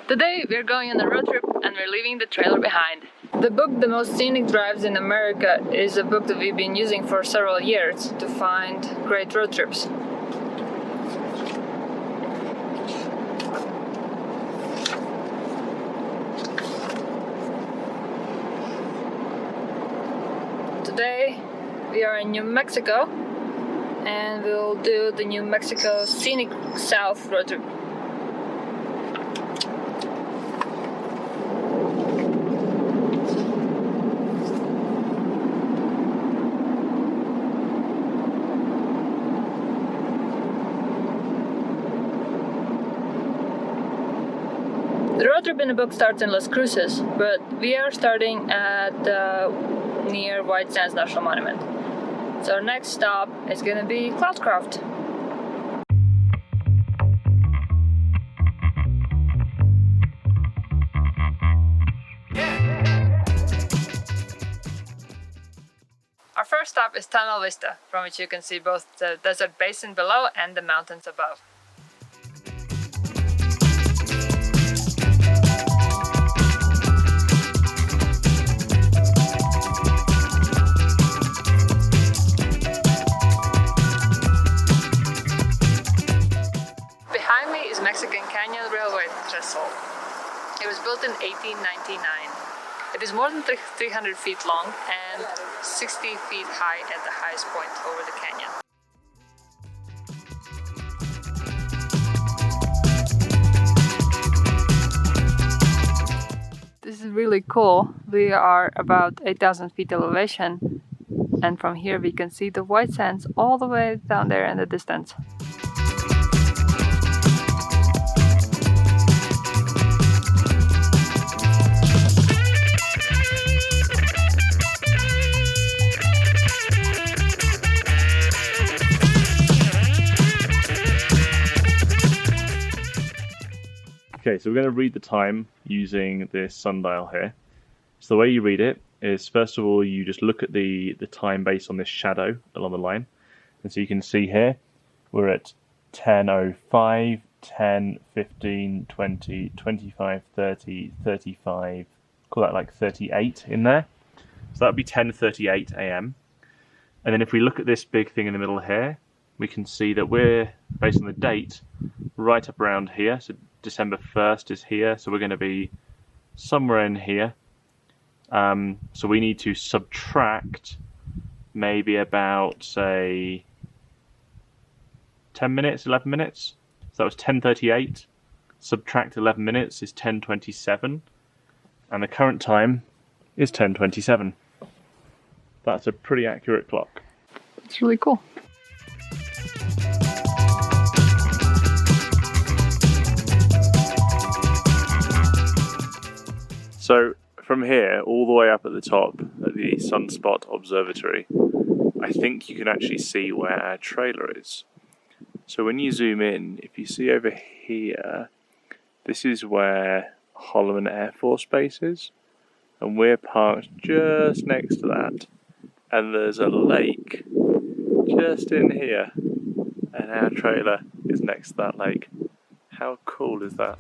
Today we're going on a road trip and we're leaving the trailer behind. The book The Most Scenic Drives in America is a book that we've been using for several years to find great road trips. Today we are in New Mexico and we'll do the New Mexico Scenic South road trip. The road trip in the book starts in Las Cruces, but we are starting at near White Sands National Monument. So our next stop is going to be Cloudcroft. Our first stop is Point Vista, from which you can see both the desert basin below and the mountains above. Mexican Canyon Railway Trestle. It was built in 1899. It is more than 300 feet long and 60 feet high at the highest point over the canyon. This is really cool. We are about 8,000 feet elevation, and from here we can see the White Sands all the way down there in the distance. Okay, so we're going to read the time using this sundial here. So the way you read it is, first of all, you just look at the time based on this shadow along the line. And so you can see here, we're at 10:05, 10, 15, 20, 25, 30, 35, call that like 38 in there. So that would be 10:38 AM. And then if we look at this big thing in the middle here, we can see that we're, based on the date, right up around here. So December 1st is here, so we're going to be somewhere in here. So we need to subtract maybe about, say, 10 minutes, 11 minutes. So that was 10:38. Subtract 11 minutes is 10:27. And the current time is 10:27. That's a pretty accurate clock. It's really cool. So from here, all the way up at the top at the Sunspot Observatory, I think you can actually see where our trailer is. So when you zoom in, if you see over here, this is where Holloman Air Force Base is, and we're parked just next to that. And there's a lake just in here, and our trailer is next to that lake. How cool is that?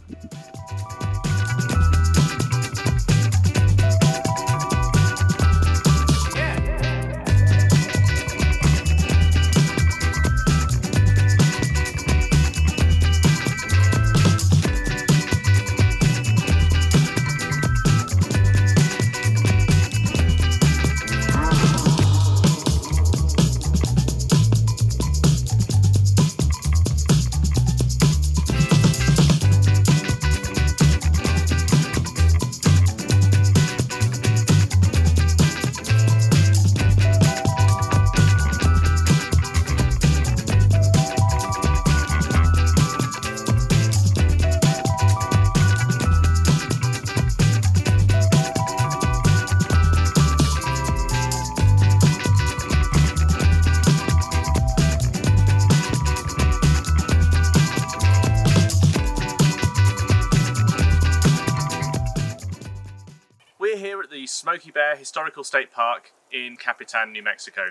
the Smokey Bear Historical State Park in Capitan, New Mexico.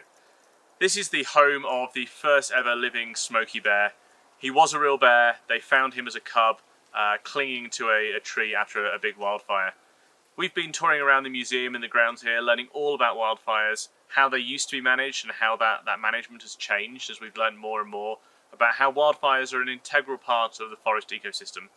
This is the home of the first ever living Smokey Bear. He was a real bear, they found him as a cub, clinging to a tree after a big wildfire. We've been touring around the museum and the grounds here, learning all about wildfires, how they used to be managed and how that management has changed as we've learned more and more about how wildfires are an integral part of the forest ecosystem.